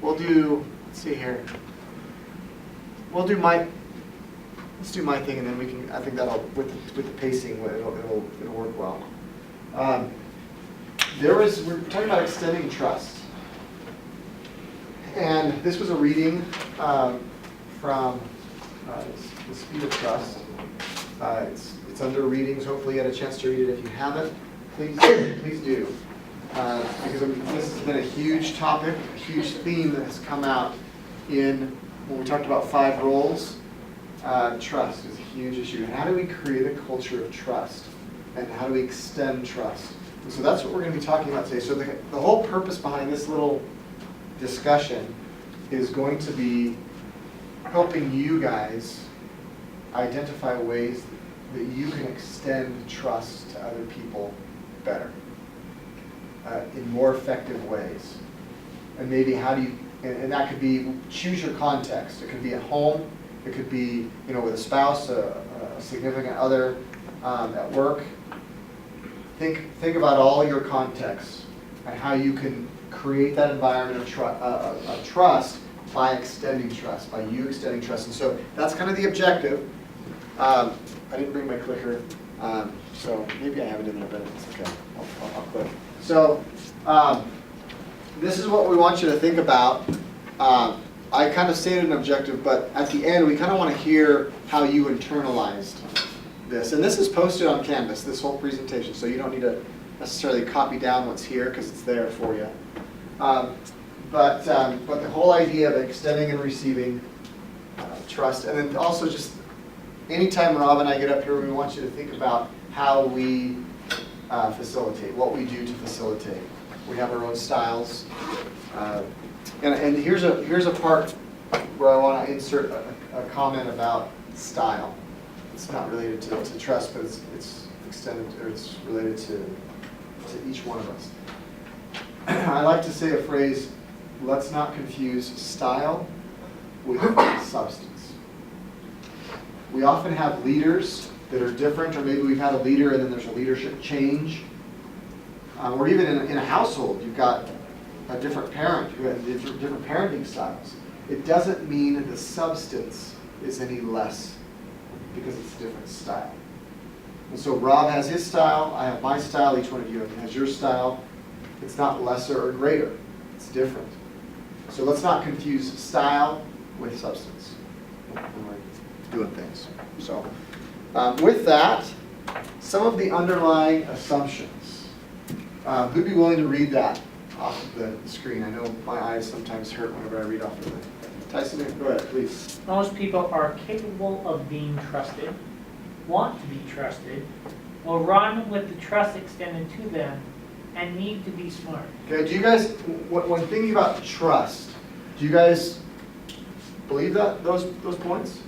we'll do, let's see here. We'll do my, let's do my thing, and then we can, I think that'll, with the pacing, it'll work well. We're talking about extending trust. And this was a reading from The Speed of Trust. It's under readings. Hopefully you had a chance to read it. If you haven't, please do. Because this has been a huge topic, a huge theme that has come out in, when we talked about 5 roles, trust is a huge issue. And how do we create a culture of trust? And how do we extend trust? And so that's what we're going to be talking about today. So the whole purpose behind this little discussion is going to be helping you guys identify ways that you can extend trust to other people better, in more effective ways. And maybe how do you, and that could be, choose your context. It could be at home, it could be, with a spouse, a significant other, at work. Think about all your contexts and how you can create that environment of trust by extending trust, by you extending trust. And so that's kind of the objective. I didn't bring my clicker, so maybe I have it in there, but it's okay. I'll click. So this is what we want you to think about. I kind of stated an objective, but at the end we kind of want to hear how you internalized this. And this is posted on Canvas, this whole presentation, so you don't need to necessarily copy down what's here because it's there for you. But the whole idea of extending and receiving trust, and then also just anytime Rob and I get up here, we want you to think about how we facilitate, what we do to facilitate. We have our own styles, and here's a part where I want to insert a comment about style. It's not related to trust, but it's extended, or it's related to each one of us. I like to say a phrase, let's not confuse style with substance. We often have leaders that are different, or maybe we've had a leader and then there's a leadership change. Or even in a household, you've got a different parent who has different parenting styles. It doesn't mean that the substance is any less because it's a different style. And so Rob has his style, I have my style, each one of you has your style. It's not lesser or greater, it's different. So let's not confuse style with substance when we're doing things. So with that, some of the underlying assumptions. Who'd be willing to read that off of the screen? I know my eyes sometimes hurt whenever I read off of it. Tyson, go ahead, please. Most people are capable of being trusted, want to be trusted, will run with the trust extended to them, and need to be smart. Okay, do you guys, when thinking about trust, do you guys believe that, those points?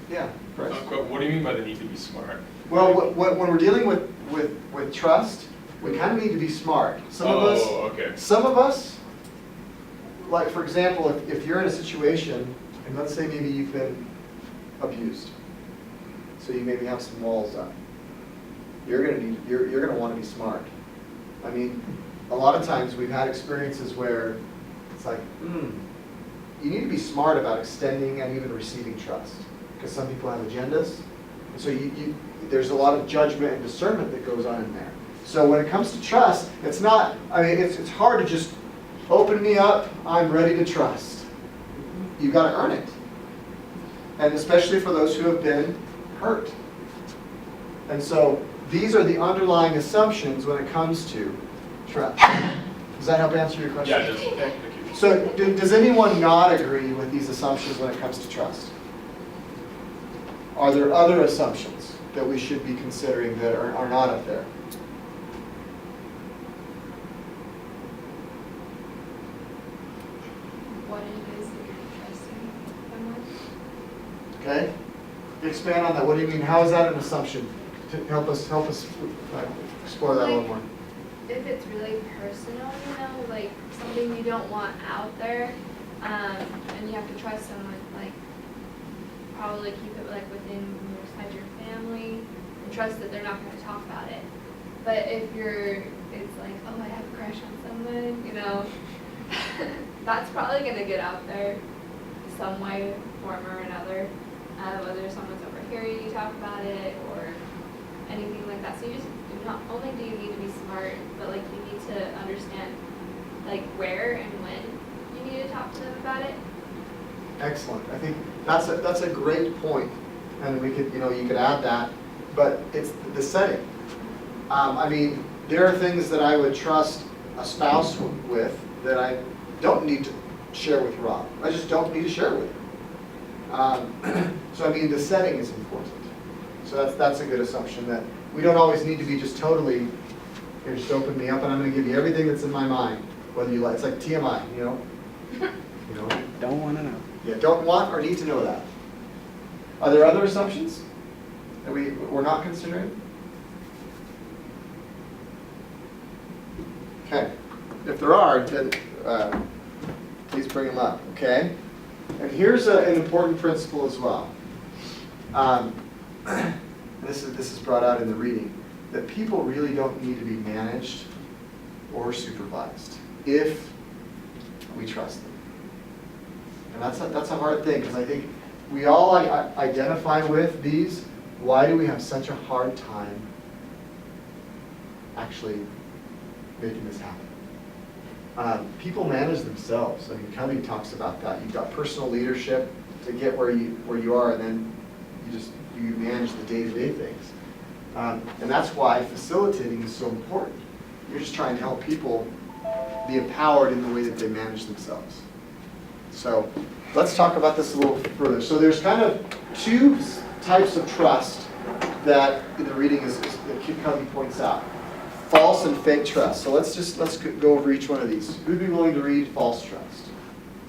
Yeah, correct. What do you mean by the need to be smart? Well, when we're dealing with trust, we kind of need to be smart. Some of us, like for example, if you're in a situation, and let's say maybe you've been abused, so you maybe have some walls up. You're gonna want to be smart. I mean, a lot of times we've had experiences where it's like, you need to be smart about extending and even receiving trust, because some people have agendas, and so there's a lot of judgment and discernment that goes on in there. So when it comes to trust, it's not. I mean, it's hard to just open me up. I'm ready to trust. You've got to earn it, and especially for those who have been hurt. And so these are the underlying assumptions when it comes to trust. Does that help answer your question? Yeah, it does. Thank you. So does anyone not agree with these assumptions when it comes to trust? Are there other assumptions that we should be considering that are not up there? What it is that you're trusting them with? Okay? Expand on that. What do you mean? How is that an assumption? To help us explore that a little more. If it's really personal, like something you don't want out there, and you have to trust someone, like probably keep it like within your family, and trust that they're not going to talk about it. But if it's like, oh, I have a crush on someone, that's probably gonna get out there some way, form or another, whether someone's overhearing you talk about it or anything like that. So you just, not only do you need to be smart, but like you need to understand like where and when you need to talk to them about it. Excellent. I think that's a great point, and we could, you could add that, but it's the setting. I mean, there are things that I would trust a spouse with that I don't need to share with Rob. I just don't need to share with him. So I mean, the setting is important. So that's a good assumption, that we don't always need to be just totally, here, just open me up and I'm going to give you everything that's in my mind, whether you like. It's like TMI, Don't want to know. Yeah, don't want or need to know that. Are there other assumptions that we're not considering? Okay. If there are, then please bring them up, okay? And here's an important principle as well. This is brought out in the reading, that people really don't need to be managed or supervised if we trust them. And that's a hard thing, because I think we all identify with these. Why do we have such a hard time actually making this happen? People manage themselves. I mean, Covey talks about that. You've got personal leadership to get where you are, and then you manage the day-to-day things. And that's why facilitating is so important. You're just trying to help people be empowered in the way that they manage themselves. So let's talk about this a little further. So there's kind of two types of trust that in the reading that Covey points out. False and fake trust. So let's go over each one of these. Who'd be willing to read false trust?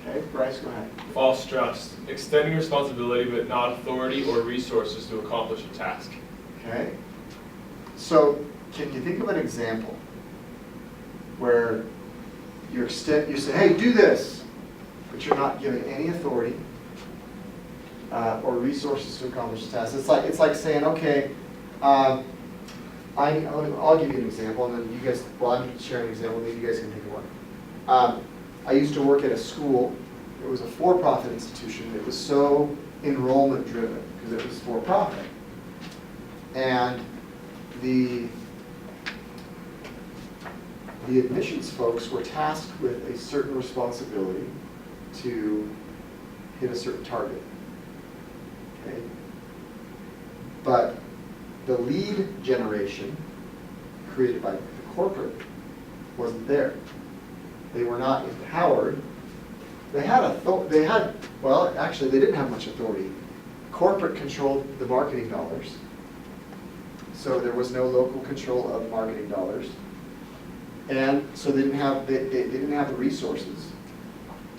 Okay, Bryce, go ahead. False trust. Extending responsibility but not authority or resources to accomplish a task. Okay. So can you think of an example where you say, hey, do this, but you're not given any authority or resources to accomplish the task? It's like saying, okay, I'll give you an example, and then you guys, I'm sharing an example, maybe you guys can think of one. I used to work at a school. It was a for-profit institution. It was so enrollment driven because it was for-profit. And the admissions folks were tasked with a certain responsibility to hit a certain target. Okay? But the lead generation created by the corporate wasn't there. They were not empowered. They didn't have much authority. Corporate controlled the marketing dollars, so there was no local control of marketing dollars, and so they didn't have the resources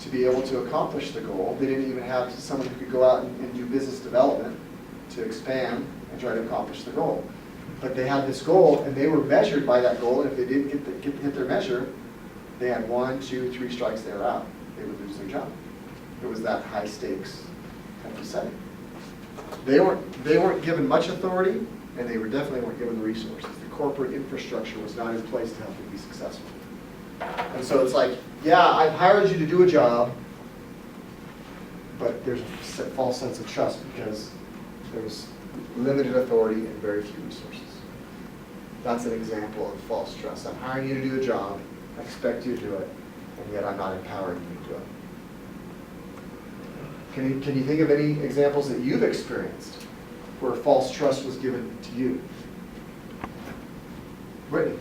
to be able to accomplish the goal. They didn't even have someone who could go out and do business development to expand and try to accomplish the goal. But they had this goal, and they were measured by that goal, and if they didn't hit their measure, they had 1, 2, 3 strikes, they were out. They would lose their job. It was that high stakes type of setting. They weren't given much authority, and they definitely weren't given the resources. The corporate infrastructure was not in place to help them be successful. And so it's like, yeah, I've hired you to do a job, but there's a false sense of trust because there was limited authority and very few resources. That's an example of false trust. I'm hiring you to do a job, I expect you to do it, and yet I'm not empowering you to do it. Can you think of any examples that you've experienced where false trust was given to you? Brittany?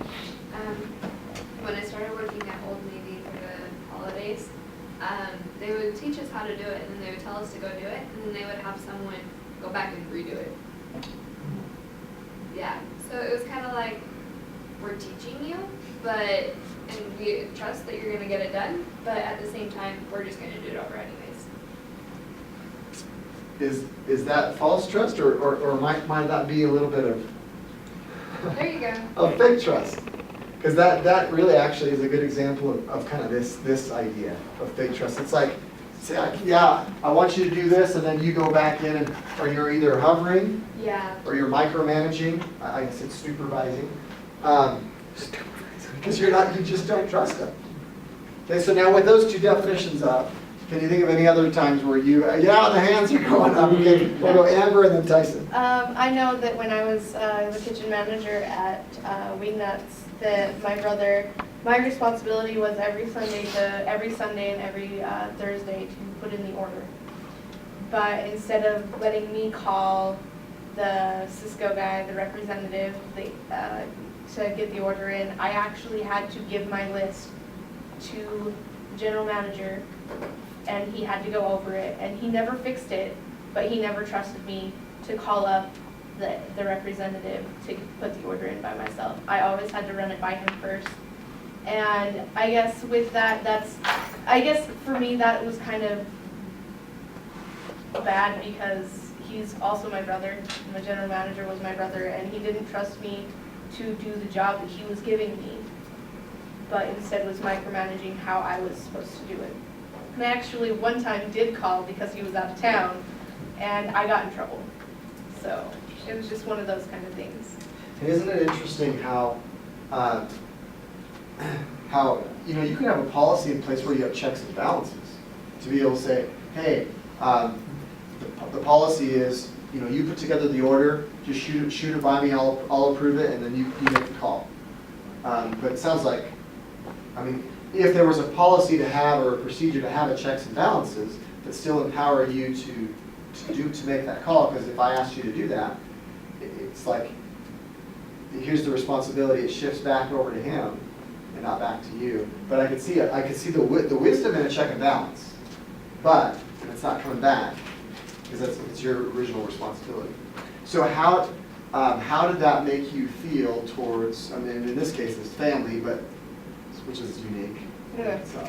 When I started working at Old Navy for the holidays, they would teach us how to do it, and then they would tell us to go do it, and then they would have someone go back and redo it. Yeah, so it was kind of like, we're teaching you, and we trust that you're going to get it done, but at the same time, we're just going to do it over anyways. Is that false trust, or might that be a little bit of There you go. of fake trust? Because that really actually is a good example of kind of this idea of fake trust. It's like, say, yeah, I want you to do this, and then you go back in, or you're either hovering, Yeah. or you're micromanaging. I guess it's supervising. Because you just don't trust them. Okay, so now with those two definitions up, can you think of any other times where yeah, the hands are going up. Okay, we'll go Amber and then Tyson. I know that when I was the kitchen manager at Wingnuts, that my responsibility was every Sunday and every Thursday to put in the order. But instead of letting me call the Cisco guy, the representative, to get the order in, I actually had to give my list to the general manager, and he had to go over it, and he never fixed it, but he never trusted me to call up the representative to put the order in by myself. I always had to run it by him first. And I guess with that, I guess for me that was kind of bad because he's also my brother. My general manager was my brother, and he didn't trust me to do the job that he was giving me, but instead was micromanaging how I was supposed to do it. And I actually one time did call because he was out of town, and I got in trouble. So it was just one of those kind of things. And isn't it interesting how you can have a policy in place where you have checks and balances to be able to say, hey, the policy is, you put together the order, just shoot it by me, I'll approve it, and then you make the call. But it sounds like, if there was a policy to have or a procedure to have a checks and balances that still empower you to make that call, because if I asked you to do that, it's like, here's the responsibility, it shifts back over to him and not back to you. But I could see the wisdom in a check and balance, but it's not coming back because it's your original responsibility. So how did that make you feel towards, in this case it's family, but which is unique. Yeah. So,